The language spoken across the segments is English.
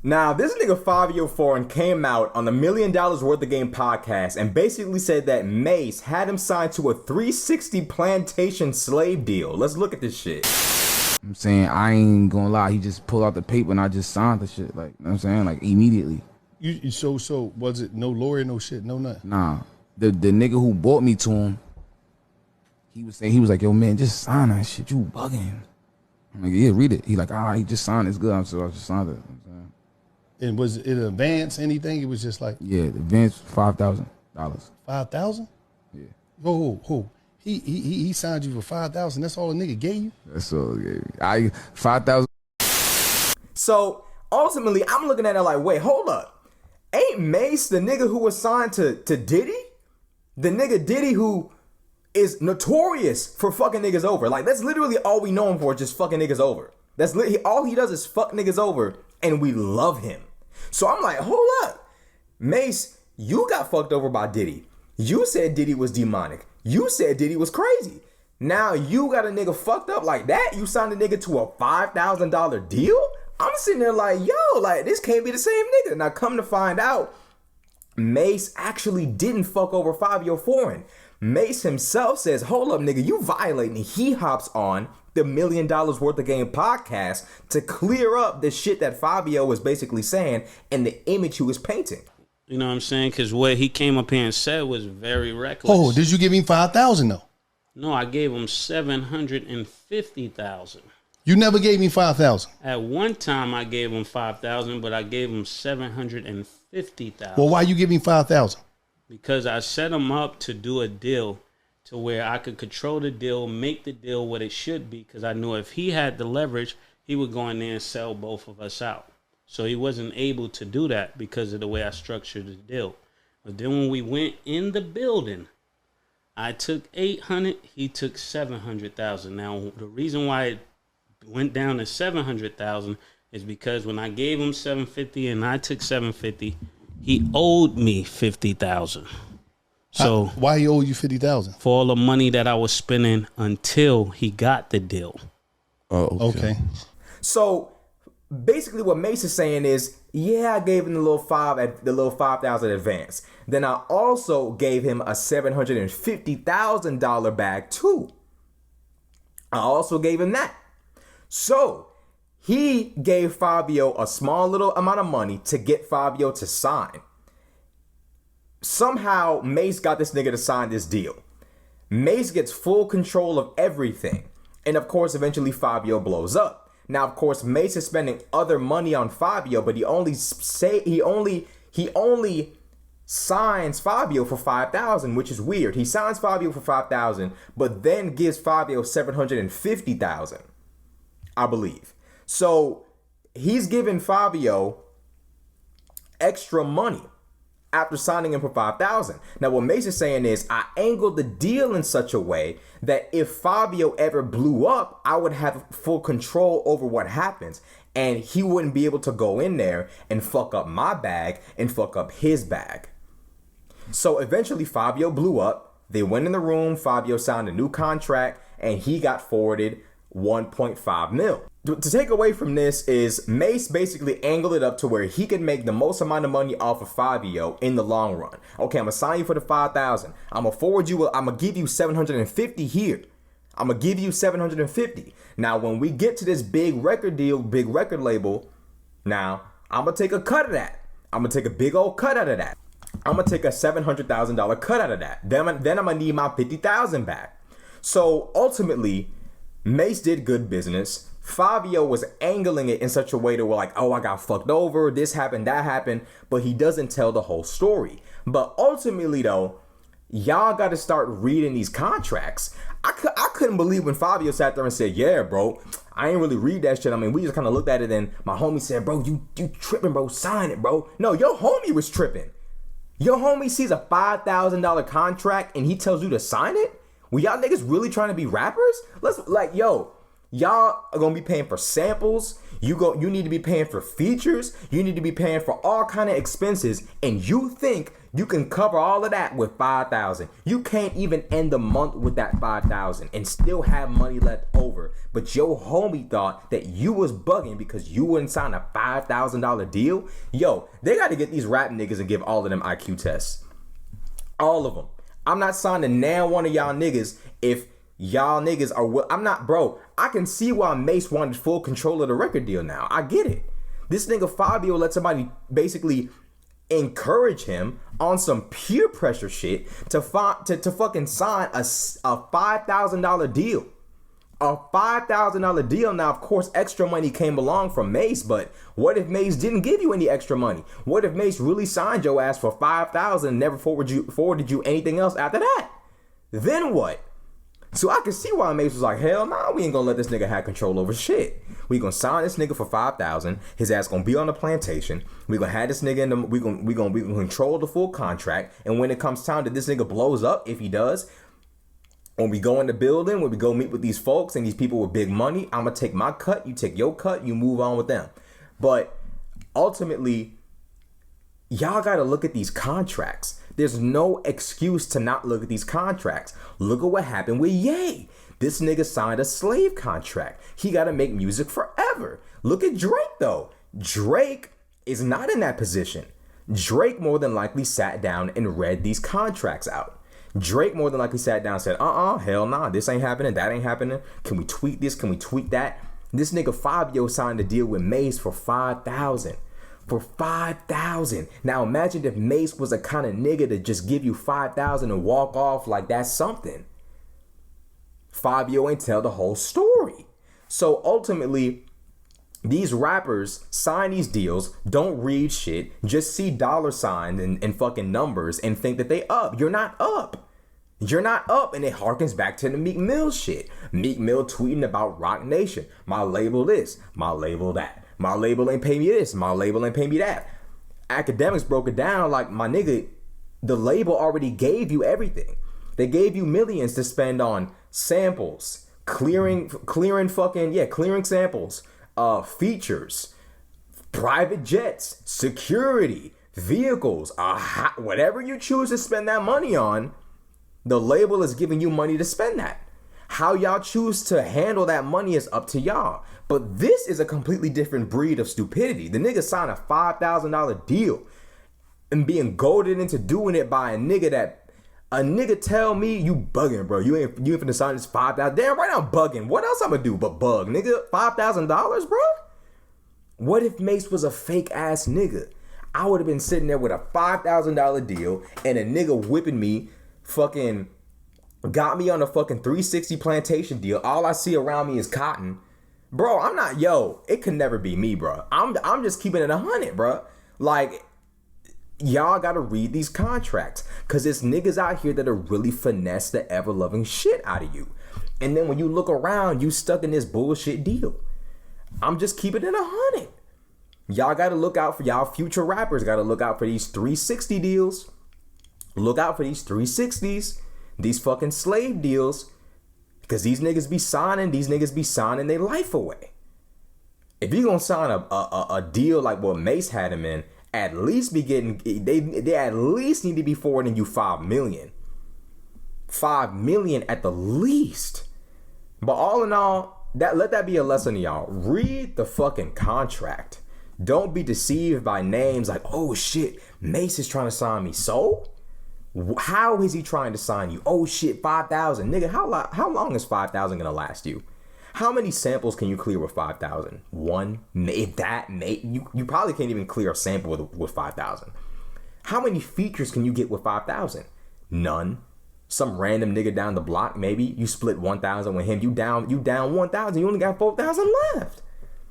Now, this nigga Fivio Foreign came out on the $1 Million Worth of Game podcast and basically said that Mase had him signed to a 360 plantation slave deal. Let's look at this shit. I'm saying, I ain't gonna lie, he just pulled out the paper and I just signed the shit, like, you know what I'm saying, like, immediately. So was it no lawyer, no shit, no nothing? Nah, the nigga who bought me to him, he was like, yo, man, just sign that shit, you bugging. I'm like, yeah, read it. He like, he just signed it, it's good, so I just signed it. You know what I'm saying? And was it advance anything? It was just like... Yeah, the advance $5,000. $5,000? Yeah. Whoa. He signed you for $5,000. That's all a nigga gave you? That's all he gave me. $5,000. So ultimately, I'm looking at it like, wait, hold up. Ain't Mase the nigga who was signed to Diddy? The nigga Diddy who is notorious for fucking niggas over. Like, that's literally all we know him for, just fucking niggas over. That's all he does is fuck niggas over, and we love him. So I'm like, hold up. Mase, you got fucked over by Diddy. You said Diddy was demonic. You said Diddy was crazy. Now you got a nigga fucked up like that? You signed a nigga to a $5,000 deal? I'm sitting there like, yo, like, this can't be the same nigga. Now come to find out, Mase actually didn't fuck over Fivio Foreign. Mase himself says, hold up, nigga, you violating. He hops on the $1 Million Worth of Game podcast to clear up the shit that Fivio was basically saying and the image he was painting. You know what I'm saying? Because what he came up here and said was very reckless. Oh, did you give him $5,000 though? No, I gave him $750,000. You never gave me $5,000. At one time, I gave him $5,000, but I gave him $750,000. Well, why you give me $5,000? Because I set him up to do a deal to where I could control the deal, make the deal what it should be. Because I knew if he had the leverage, he would go in there and sell both of us out. So he wasn't able to do that because of the way I structured the deal. But then when we went in the building, I took $800,000, he took $700,000. Now the reason why it went down to $700,000 is because when I gave him $750,000 and I took $750,000, he owed me $50,000. So why he owe you $50,000? For all the money that I was spending until he got the deal. Oh, okay. So basically what Mase is saying is, yeah, I gave him the little $5,000 advance. Then I also gave him a $750,000 bag too. I also gave him that. So he gave Fivio a small little amount of money to get Fivio to sign. Somehow Mase got this nigga to sign this deal. Mase gets full control of everything. And of course, eventually Fivio blows up. Now, of course, Mase is spending other money on Fivio, but he only signs Fivio for $5,000, which is weird. He signs Fivio for $5,000, but then gives Fivio $750,000, I believe. So he's giving Fivio extra money after signing him for $5,000. Now, what Mase is saying is, I angled the deal in such a way that if Fivio ever blew up, I would have full control over what happens. And he wouldn't be able to go in there and fuck up my bag and fuck up his bag. So eventually Fivio blew up. They went in the room. Fivio signed a new contract and he got forwarded $1.5 million. To take away from this is Mase basically angled it up to where he could make the most amount of money off of Fivio in the long run. Okay, I'm gonna sign you for the $5,000. I'm gonna forward you. I'm gonna give you $750 here. I'm gonna give you $750. Now, when we get to this big record deal, big record label, now I'm gonna take a cut of that. I'm gonna take a big old cut out of that. I'm gonna take a $700,000 cut out of that. Then I'm gonna need my $50,000 back. So ultimately, Mase did good business. Fivio was angling it in such a way that we're like, oh, I got fucked over, this happened, that happened, but he doesn't tell the whole story. But ultimately, though, y'all got to start reading these contracts. I couldn't believe when Fivio sat there and said, yeah, bro, I ain't really read that shit. I mean, we just kind of looked at it and my homie said, bro, you tripping, bro, sign it, bro. No, your homie was tripping. Your homie sees a $5,000 contract and he tells you to sign it? Well, y'all niggas really trying to be rappers? Y'all are gonna be paying for samples. You need to be paying for features. You need to be paying for all kind of expenses, and you think you can cover all of that with $5,000. You can't even end the month with that $5,000 and still have money left over. But your homie thought that you was bugging because you wouldn't sign a $5,000 deal. Yo, they got to get these rap niggas and give all of them IQ tests. All of them. I'm not signing now one of y'all niggas if y'all niggas are. I'm not, bro. I can see why Mase wanted full control of the record deal now. I get it. This nigga Fivio let somebody basically encourage him on some peer pressure shit to fucking sign a $5,000 deal. A $5,000 deal. Now, of course, extra money came along from Mase, but what if Mase didn't give you any extra money? What if Mase really signed your ass for $5,000 and never forwarded you anything else after that? Then what? So I can see why Mase was like, hell nah, we ain't gonna let this nigga have control over shit. We gonna sign this nigga for $5,000. His ass gonna be on the plantation. We gonna have this nigga in the. We gonna control the full contract. And when it comes time that this nigga blows up, if he does, when we go in the building, when we go meet with these folks and these people with big money, I'm gonna take my cut. You take your cut. You move on with them. But ultimately, y'all gotta look at these contracts. There's no excuse to not look at these contracts. Look at what happened with Ye. This nigga signed a slave contract. He got to make music forever. Look at Drake, though. Drake is not in that position. Drake more than likely sat down and read these contracts out. Drake more than likely sat down and said, hell nah, this ain't happening, that ain't happening. Can we tweak this? Can we tweak that? This nigga Fivio signed a deal with Mase for $5,000. For $5,000. Now imagine if Mase was a kind of nigga to just give you $5,000 and walk off like that's something. Fivio ain't tell the whole story. So ultimately, these rappers sign these deals, don't read shit, just see dollar signs and fucking numbers and think that they up. You're not up. You're not up, and it harkens back to the Meek Mill shit. Meek Mill tweeting about Rock Nation. My label this, my label that. My label ain't pay me this, my label ain't pay me that. Academics broke it down like, my nigga, the label already gave you everything. They gave you millions to spend on samples, clearing samples, features, private jets, security, vehicles, whatever you choose to spend that money on, the label is giving you money to spend that. How y'all choose to handle that money is up to y'all. But this is a completely different breed of stupidity. The nigga signed a $5,000 deal and being goaded into doing it by a nigga tell me you bugging, bro. You ain't finna sign this $5,000. Damn right I'm bugging. What else I'm gonna do but bug, nigga? $5,000, bro? What if Mase was a fake ass nigga? I would have been sitting there with a $5,000 deal and a nigga whipping me, fucking got me on a fucking 360 plantation deal. All I see around me is cotton. Bro, it could never be me, bro. I'm just keeping it 100, bro. Like, y'all gotta read these contracts, cause it's niggas out here that are really finesse the ever-loving shit out of you. And then when you look around, you stuck in this bullshit deal. I'm just keeping it 100. Y'all gotta look out for y'all future rappers. Gotta look out for these 360 deals. Look out for these 360s. These fucking slave deals. Because these niggas be signing their life away. If you gonna sign a deal like what Mase had him in, at least be getting, they at least need to be forwarding you $5 million. $5 million at the least. But all in all, let that be a lesson to y'all. Read the fucking contract. Don't be deceived by names like, oh shit, Mase is trying to sign me. So? How is he trying to sign you? Oh shit, 5,000. Nigga, how long is 5,000 gonna last you? How many samples can you clear with 5,000? One? If that, you probably can't even clear a sample with 5,000. How many features can you get with 5,000? None. Some random nigga down the block, maybe. You split 1,000 with him. You down 1,000. You only got 4,000 left.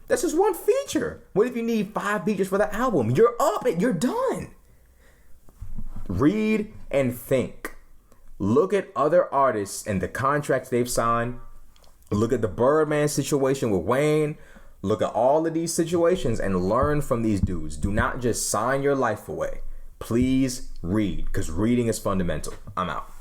That's just one feature. What if you need 5 features for the album? You're up. You're done. Read and think. Look at other artists and the contracts they've signed. Look at the Birdman situation with Wayne. Look at all of these situations and learn from these dudes. Do not just sign your life away. Please read, because reading is fundamental. I'm out.